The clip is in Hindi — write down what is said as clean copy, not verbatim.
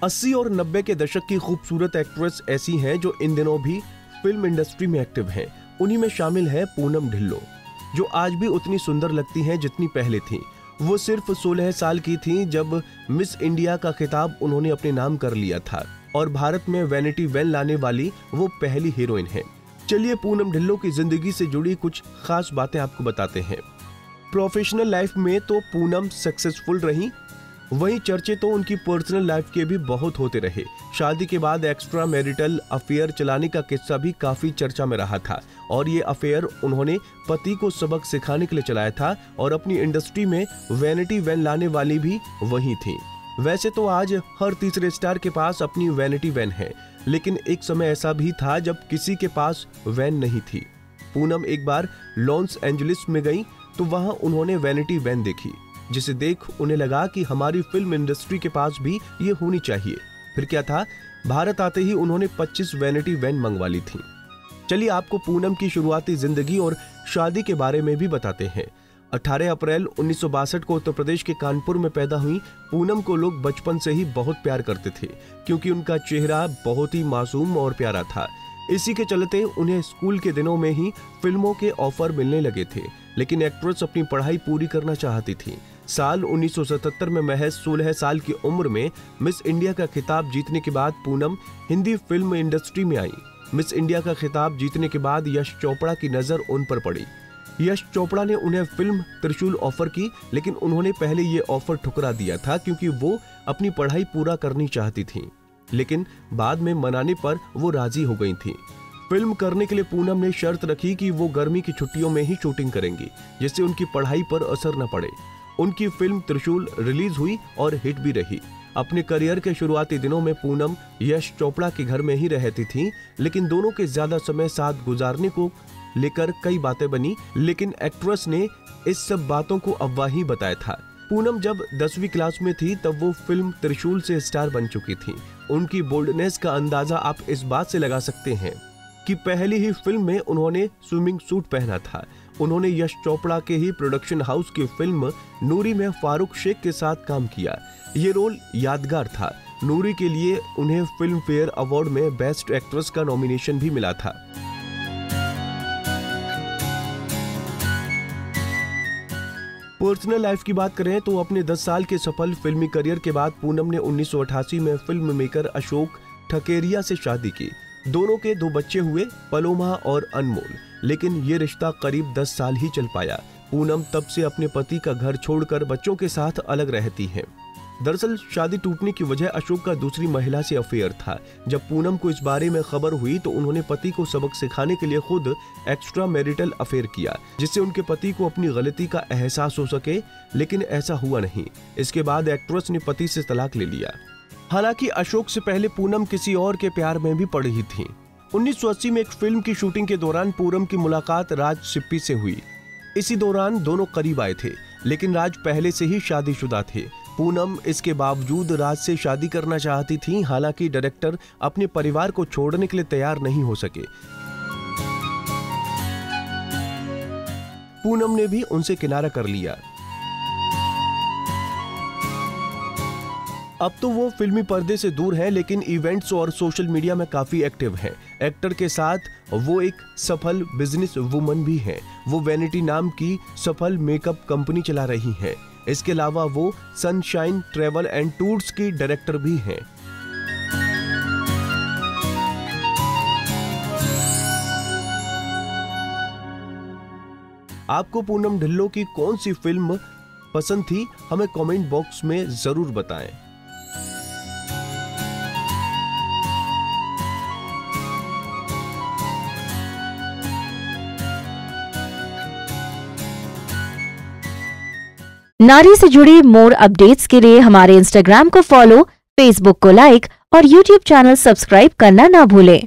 80 और 90 के दशक की खूबसूरत एक्ट्रेस ऐसी हैं जो इन दिनों भी फिल्म इंडस्ट्री में एक्टिव हैं। उन्हीं में शामिल है पूनम ढिल्लों, जो आज भी उतनी सुंदर लगती हैं जितनी पहले थी। वो सिर्फ 16 साल की थी जब मिस इंडिया का खिताब उन्होंने अपने नाम कर लिया था और भारत में वैनिटी वैन लाने वाली वो पहली हीरोइन है। चलिए पूनम ढिल्लों की जिंदगी से जुड़ी कुछ खास बातें आपको बताते हैं। प्रोफेशनल लाइफ में तो पूनम सक्सेसफुल रही, वहीं चर्चे तो उनकी पर्सनल लाइफ के भी बहुत होते रहे। शादी के बाद एक्स्ट्रा मैरिटल अफेयर चलाने का किस्सा भी काफी चर्चा में रहा था और ये अफेयर उन्होंने पति को सबक सिखाने के लिए चलाया था और अपनी इंडस्ट्री में वैनिटी वैन लाने वाली भी वही थी। वैसे तो आज हर तीसरे स्टार के पास अपनी वैनिटी वैन है, लेकिन एक समय ऐसा भी था जब किसी के पास वैन नहीं थी। पूनम एक बार लॉस एंजलिस में गई तो वहां उन्होंने वैनिटी वैन देखी, जिसे देख उन्हें लगा कि हमारी फिल्म इंडस्ट्री के पास भी ये होनी चाहिए। फिर क्या था, भारत आते ही उन्होंने 25 वैनिटी वैन मंगवा ली थी। चलिए आपको पूनम की शुरुआती जिंदगी और शादी के बारे में भी बताते हैं। 18 अप्रैल 1962 को उत्तर प्रदेश के कानपुर में पैदा हुई पूनम को लोग बचपन से ही बहुत प्यार करते थे, क्योंकि उनका चेहरा बहुत ही मासूम और प्यारा था। इसी के चलते उन्हें स्कूल के दिनों में ही फिल्मों के ऑफर मिलने लगे थे, लेकिन एक्ट्रेस अपनी पढ़ाई पूरी करना चाहती थी। साल 1977 में महज 16 साल की उम्र में मिस इंडिया का खिताब जीतने के बाद पूनम हिंदी फिल्म इंडस्ट्री में आई। मिस इंडिया का खिताब जीतने के बाद यश चोपड़ा की नजर उन पर पड़ी। यश चोपड़ा ने उन्हें फिल्म त्रिशूल ऑफर की, लेकिन उन्होंने पहले ये ऑफर ठुकरा दिया था क्योंकि वो अपनी पढ़ाई पूरा करनी चाहती थी, लेकिन बाद में मनाने पर वो राजी हो गई थी। फिल्म करने के लिए पूनम ने शर्त रखी कि वो गर्मी की छुट्टियों में ही शूटिंग करेंगी, जिससे उनकी पढ़ाई पर असर न पड़े। उनकी फिल्म त्रिशूल रिलीज हुई और हिट भी रही। अपने करियर के शुरुआती दिनों में पूनम यश चोपड़ा के घर में ही रहती थी, लेकिन दोनों के ज्यादा समय साथ गुजारने को लेकर कई बातें बनी, लेकिन एक्ट्रेस ने इस सब बातों को अफवाह ही बताया था। पूनम जब 10वीं क्लास में थी तब वो फिल्म त्रिशूल से स्टार बन चुकी थी। उनकी बोल्डनेस का अंदाजा आप इस बात से लगा सकते हैं कि पहली ही फिल्म में उन्होंने स्विमिंग सूट पहना था। उन्होंने यश चोपड़ा के ही प्रोडक्शन हाउस की फिल्म नूरी में फारूक शेख के साथ काम किया। ये रोल यादगार था। नूरी के लिए उन्हें फिल्म फेयर अवार्ड में बेस्ट एक्ट्रेस का नॉमिनेशन भी मिला था। पर्सनल लाइफ की बात करें तो अपने 10 साल के सफल फिल्मी करियर के बाद पूनम ने 1988 में फिल्म मेकर अशोक ठकेरिया से शादी की। दोनों के 2 बच्चे हुए, पलोमा और अनमोल, लेकिन ये रिश्ता करीब 10 साल ही चल पाया। पूनम तब से अपने पति का घर छोड़कर बच्चों के साथ अलग रहती हैं। दरअसल शादी टूटने की वजह अशोक का दूसरी महिला से अफेयर था। जब पूनम को इस बारे में खबर हुई तो उन्होंने पति को सबक सिखाने के लिए खुद एक्स्ट्रा मैरिटल अफेयर किया, जिससे उनके पति को अपनी गलती का एहसास हो सके, लेकिन ऐसा हुआ नहीं। इसके बाद एक्ट्रेस ने पति से तलाक ले लिया। हालांकि अशोक से पहले पूनम किसी और के प्यार में भी पड़ रही थी। 1980 में एक फिल्म की शूटिंग के दौरान पूनम की मुलाकात राज सिप्पी से हुई। इसी दौरान दोनों करीब आए थे, लेकिन राज पहले से ही शादीशुदा थे। पूनम इसके बावजूद राज से शादी करना चाहती थी। हालांकि डायरेक्टर अपने परिवार को छोड़ने के लिए तैयार नहीं हो सके। पूनम ने भी उनसे किनारा कर लिया। अब तो वो फिल्मी पर्दे से दूर है, लेकिन इवेंट्स और सोशल मीडिया में काफी एक्टिव हैं। एक्टर के साथ वो एक सफल बिजनेस वुमन भी हैं। वो वैनिटी नाम की सफल मेकअप कंपनी चला रही हैं। इसके अलावा वो सनशाइन ट्रैवल एंड टूर्स की डायरेक्टर भी हैं। आपको पूनम ढिल्लों की कौन सी फिल्म पसंद थी, हमें कमेंट बॉक्स में जरूर बताएं। नारी से जुड़ी मोर अपडेट्स के लिए हमारे इंस्टाग्राम को फॉलो, फेसबुक को लाइक और यूट्यूब चैनल सब्सक्राइब करना ना भूलें।